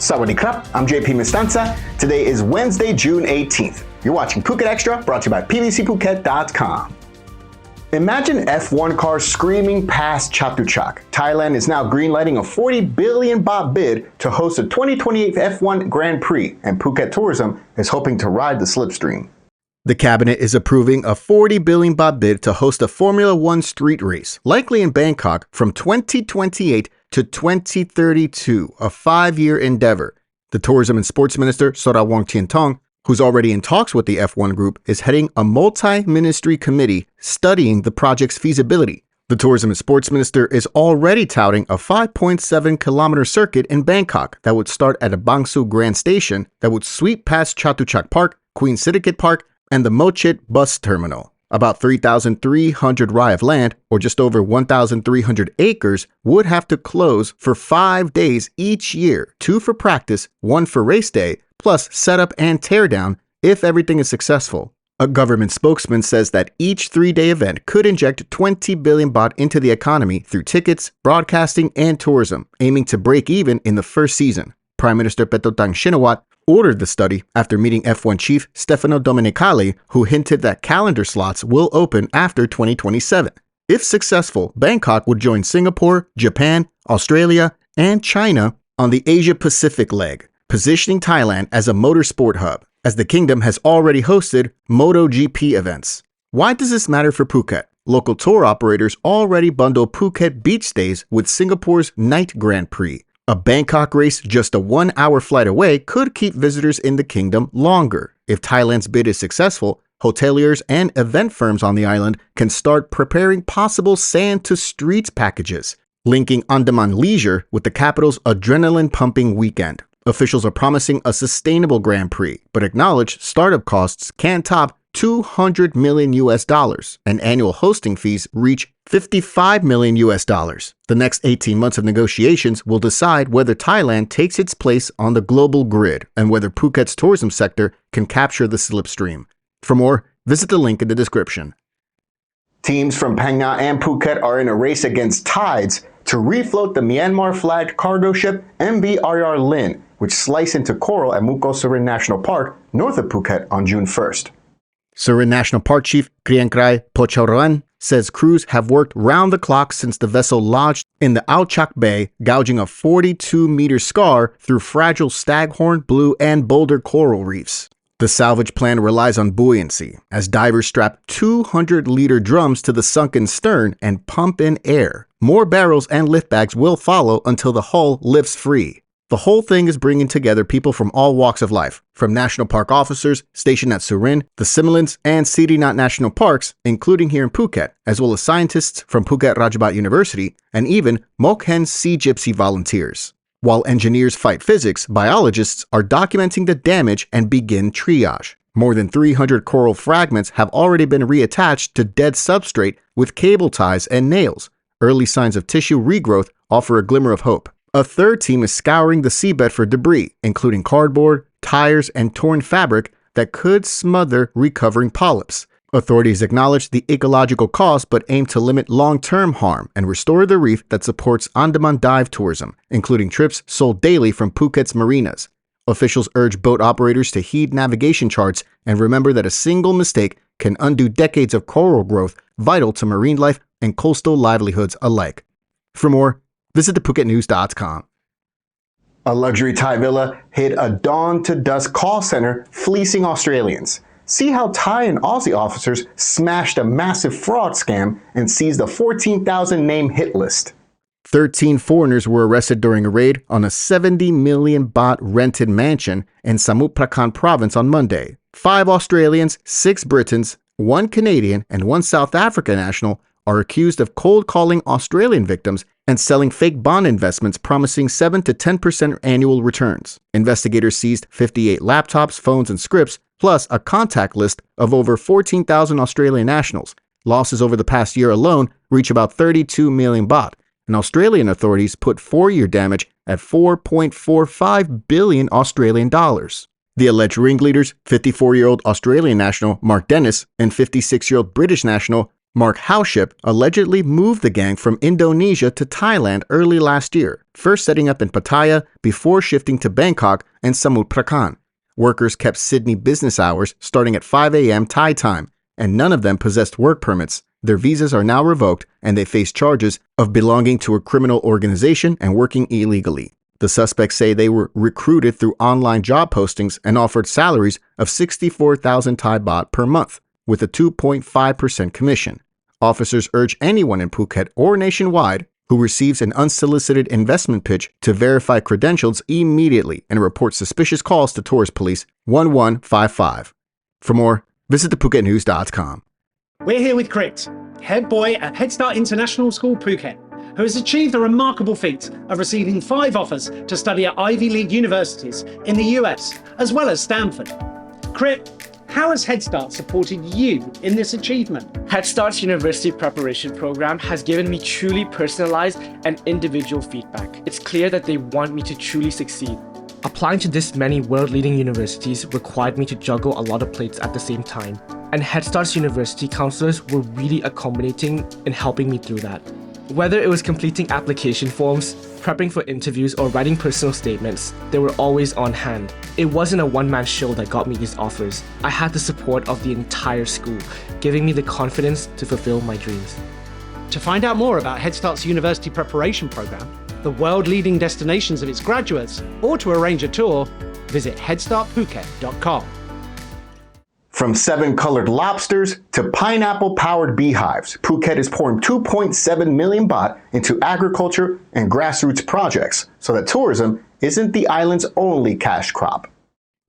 Sawadee krap, I'm JP Mestanza. Today is Wednesday, June 18th. You're watching Phuket Extra, brought to you by PVCPhuket.com. Imagine F1 cars screaming past Chatuchak. Thailand is now greenlighting a 40 billion baht bid to host the 2028 F1 Grand Prix, and Phuket Tourism is hoping to ride the slipstream. The cabinet is approving a 40 billion baht bid to host a Formula One street race, likely in Bangkok, from 2028 to 2032, a 5-year endeavor. The Tourism and Sports Minister, Sorawong Chientong, who's already in talks with the F1 group, is heading a multi-ministry committee studying the project's feasibility. The Tourism and Sports Minister is already touting a 5.7-kilometer circuit in Bangkok that would start at a Bangsu Grand Station that would sweep past Chatuchak Park, Queen Sirikit Park, and the Mochit bus terminal. About 3,300 rai of land, or just over 1,300 acres, would have to close for 5 days each year, 2 for practice, 1 for race day, plus setup and teardown if everything is successful. A government spokesman says that each 3-day event could inject 20 billion baht into the economy through tickets, broadcasting, and tourism, aiming to break even in the first season. Prime Minister Petotang Shinawat ordered the study after meeting F1 chief Stefano Domenicali, who hinted that calendar slots will open after 2027. If successful, Bangkok would join Singapore, Japan, Australia, and China on the Asia-Pacific leg, positioning Thailand as a motorsport hub, as the kingdom has already hosted MotoGP events. Why does this matter for Phuket? Local tour operators already bundle Phuket beach stays with Singapore's Night Grand Prix. A Bangkok race just a 1-hour flight away could keep visitors in the kingdom longer. If Thailand's bid is successful, hoteliers and event firms on the island can start preparing possible sand-to-streets packages, linking Andaman leisure with the capital's adrenaline-pumping weekend. Officials are promising a sustainable Grand Prix, but acknowledge startup costs can top $200 million, and annual hosting fees reach $55 million. The next 18 months of negotiations will decide whether Thailand takes its place on the global grid and whether Phuket's tourism sector can capture the slipstream. For more, visit the link in the description. Teams from Phang Nga and Phuket are in a race against tides to refloat the Myanmar-flagged cargo ship MV RR Lin, which sliced into coral at Surin National Park north of Phuket on June 1st. Surin National Park Chief Kriengkrai Pocharoen says crews have worked round the clock since the vessel lodged in the Ao-Chak Bay, gouging a 42-meter scar through fragile staghorn, blue, and boulder coral reefs. The salvage plan relies on buoyancy, as divers strap 200-liter drums to the sunken stern and pump in air. More barrels and lift bags will follow until the hull lifts free. The whole thing is bringing together people from all walks of life, from national park officers stationed at Surin, the Similants, and Sirinat National Parks, including here in Phuket, as well as scientists from Phuket Rajabat University, and even Mokhen Sea Gypsy volunteers. While engineers fight physics, biologists are documenting the damage and begin triage. More than 300 coral fragments have already been reattached to dead substrate with cable ties and nails. Early signs of tissue regrowth offer a glimmer of hope. A third team is scouring the seabed for debris, including cardboard, tires, and torn fabric that could smother recovering polyps. Authorities acknowledge the ecological cost but aim to limit long-term harm and restore the reef that supports Andaman dive tourism, including trips sold daily from Phuket's marinas. Officials urge boat operators to heed navigation charts and remember that a single mistake can undo decades of coral growth vital to marine life and coastal livelihoods alike. For more, visit thephuket.news.com. A luxury Thai villa hid a dawn-to-dusk call center fleecing Australians. See how Thai and Aussie officers smashed a massive fraud scam and seized a 14,000-name hit list. 13 foreigners were arrested during a raid on a 70 million baht rented mansion in Samut Prakan province on Monday. 5 Australians, 6 Britons, 1 Canadian, and 1 South African national are accused of cold-calling Australian victims and selling fake bond investments promising 7 to 10% annual returns. Investigators seized 58 laptops, phones, and scripts, plus a contact list of over 14,000 Australian nationals. Losses over the past year alone reach about 32 million baht, and Australian authorities put 4-year damage at 4.45 billion Australian dollars. The alleged ringleaders, 54-year-old Australian national Mark Dennis and 56-year-old British national Mark Howship allegedly moved the gang from Indonesia to Thailand early last year, first setting up in Pattaya before shifting to Bangkok and Samut Prakan. Workers kept Sydney business hours starting at 5 a.m. Thai time, and none of them possessed work permits. Their visas are now revoked, and they face charges of belonging to a criminal organization and working illegally. The suspects say they were recruited through online job postings and offered salaries of 64,000 Thai baht per month, with a 2.5% commission. Officers urge anyone in Phuket or nationwide who receives an unsolicited investment pitch to verify credentials immediately and report suspicious calls to Tourist Police 1155. For more, visit thephuket.news.com. We're here with Chris, head boy at Headstart International School Phuket, who has achieved the remarkable feat of receiving 5 offers to study at Ivy League universities in the US, as well as Stanford. Chris, how has Headstart supported you in this achievement? Headstart's university preparation program has given me truly personalized and individual feedback. It's clear that they want me to truly succeed. Applying to this many world-leading universities required me to juggle a lot of plates at the same time, and Headstart's university counselors were really accommodating in helping me through that. Whether it was completing application forms, prepping for interviews, or writing personal statements, they were always on hand. It wasn't a one-man show that got me these offers. I had the support of the entire school, giving me the confidence to fulfill my dreams. To find out more about Headstart's university preparation program, the world-leading destinations of its graduates, or to arrange a tour, visit headstartphuket.com. From 7-colored lobsters to pineapple-powered beehives, Phuket is pouring 2.7 million baht into agriculture and grassroots projects so that tourism isn't the island's only cash crop.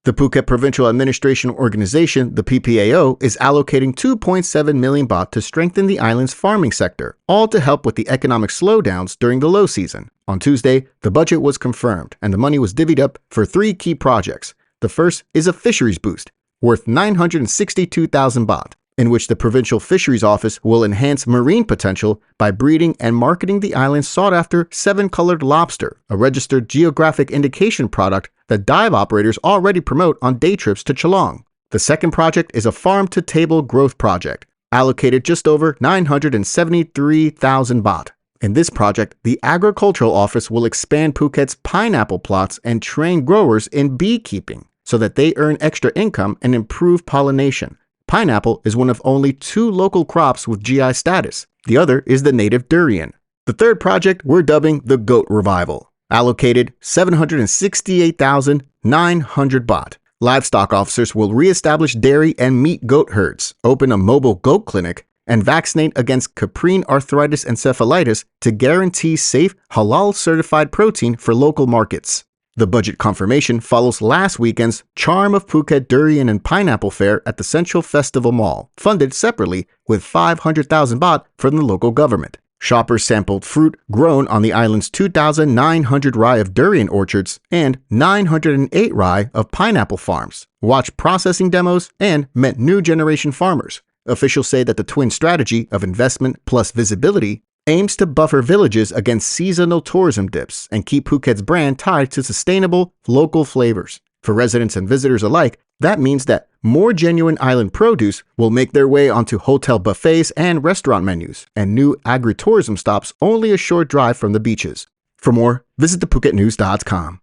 The Phuket Provincial Administration Organization, the PPAO, is allocating 2.7 million baht to strengthen the island's farming sector, all to help with the economic slowdowns during the low season. On Tuesday, the budget was confirmed and the money was divvied up for 3 key projects. The first is a fisheries boost, worth 962,000 baht, in which the Provincial Fisheries Office will enhance marine potential by breeding and marketing the island's sought-after 7-colored lobster, a registered geographic indication product that dive operators already promote on day trips to Chalong. The second project is a farm-to-table growth project, allocated just over 973,000 baht. In this project, the Agricultural Office will expand Phuket's pineapple plots and train growers in beekeeping, so that they earn extra income and improve pollination. Pineapple is one of only 2 local crops with GI status. The other is the native durian. The third project we're dubbing the Goat Revival, allocated 768,900 baht. Livestock officers will reestablish dairy and meat goat herds, open a mobile goat clinic, and vaccinate against caprine arthritis encephalitis to guarantee safe, halal-certified protein for local markets. The budget confirmation follows last weekend's Charm of Phuket Durian and Pineapple Fair at the Central Festival Mall, funded separately with 500,000 baht from the local government. Shoppers sampled fruit grown on the island's 2,900 rai of durian orchards and 908 rai of pineapple farms, watched processing demos, and met new generation farmers. Officials say that the twin strategy of investment plus visibility aims to buffer villages against seasonal tourism dips and keep Phuket's brand tied to sustainable, local flavors. For residents and visitors alike, that means that more genuine island produce will make their way onto hotel buffets and restaurant menus, and new agritourism stops only a short drive from the beaches. For more, visit thephuket.news.com.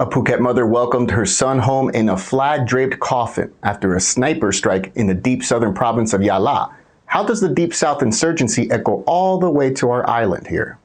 A Phuket mother welcomed her son home in a flag-draped coffin after a sniper strike in the deep southern province of Yala. How does the Deep South insurgency echo all the way to our island here?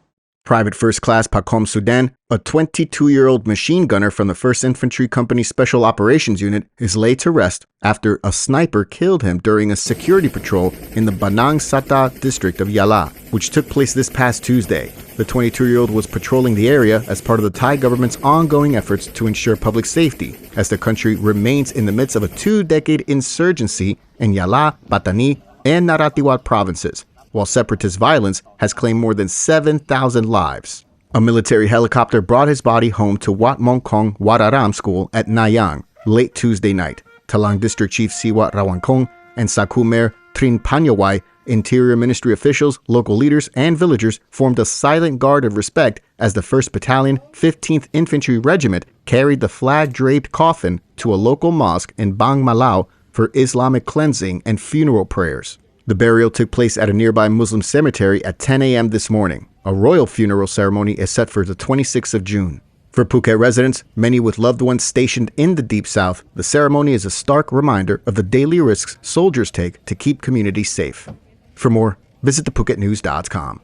Private First Class Pakom Sudan, a 22-year-old machine gunner from the 1st Infantry Company Special Operations Unit, is laid to rest after a sniper killed him during a security patrol in the Banang Sata district of Yala, which took place this past Tuesday. The 22-year-old was patrolling the area as part of the Thai government's ongoing efforts to ensure public safety, as the country remains in the midst of a 2-decade insurgency in Yala, Patani, and Narathiwat provinces, while separatist violence has claimed more than 7,000 lives. A military helicopter brought his body home to Wat Mongkong Wararam School at Nayang late Tuesday night. Talang District Chief Siwat Rawankong and Saku Mayor Trin Panyawai, Interior Ministry officials, local leaders, and villagers formed a silent guard of respect as the 1st Battalion, 15th Infantry Regiment carried the flag-draped coffin to a local mosque in Bang Malau for Islamic cleansing and funeral prayers. The burial took place at a nearby Muslim cemetery at 10 a.m. this morning. A royal funeral ceremony is set for the 26th of June. For Phuket residents, many with loved ones stationed in the Deep South, the ceremony is a stark reminder of the daily risks soldiers take to keep communities safe. For more, visit thephuket.news.com.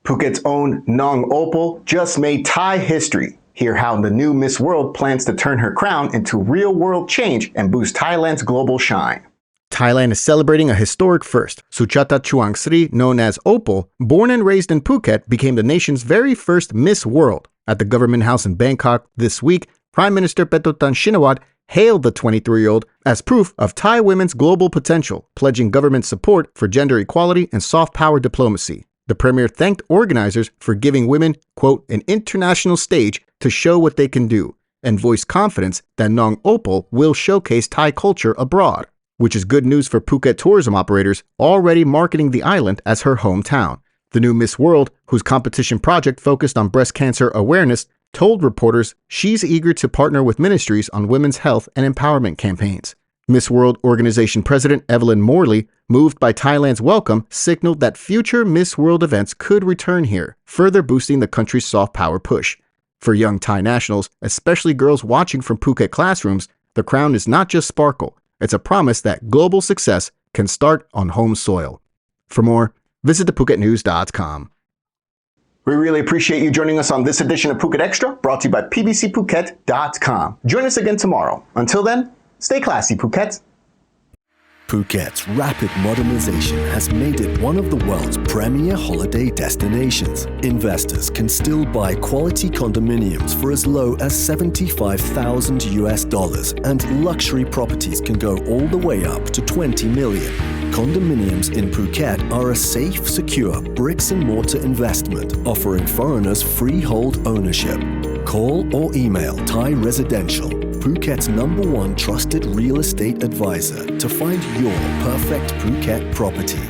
Phuket's own Nong Opal just made Thai history. Hear how the new Miss World plans to turn her crown into real-world change and boost Thailand's global shine. Thailand is celebrating a historic first. Suchata Chuangsri, known as Opal, born and raised in Phuket, became the nation's very first Miss World. At the government house in Bangkok this week, Prime Minister Petotan Shinawat hailed the 23-year-old as proof of Thai women's global potential, pledging government support for gender equality and soft power diplomacy. The premier thanked organizers for giving women, quote, an international stage to show what they can do, and voiced confidence that Nong Opal will showcase Thai culture abroad, which is good news for Phuket tourism operators already marketing the island as her hometown. The new Miss World, whose competition project focused on breast cancer awareness, told reporters she's eager to partner with ministries on women's health and empowerment campaigns. Miss World Organization President Evelyn Morley, moved by Thailand's welcome, signaled that future Miss World events could return here, further boosting the country's soft power push. For young Thai nationals, especially girls watching from Phuket classrooms, the crown is not just sparkle. It's a promise that global success can start on home soil. For more, visit thephuket.news.com. We really appreciate you joining us on this edition of Phuket Extra, brought to you by pbcphuket.com. Join us again tomorrow. Until then, stay classy, Phuket. Phuket's rapid modernization has made it one of the world's premier holiday destinations. Investors can still buy quality condominiums for as low as $75,000 and luxury properties can go all the way up to $20 million. Condominiums in Phuket are a safe, secure bricks-and-mortar investment offering foreigners freehold ownership. Call or email Thai Residential, Phuket's #1 trusted real estate advisor, to find your perfect Phuket property.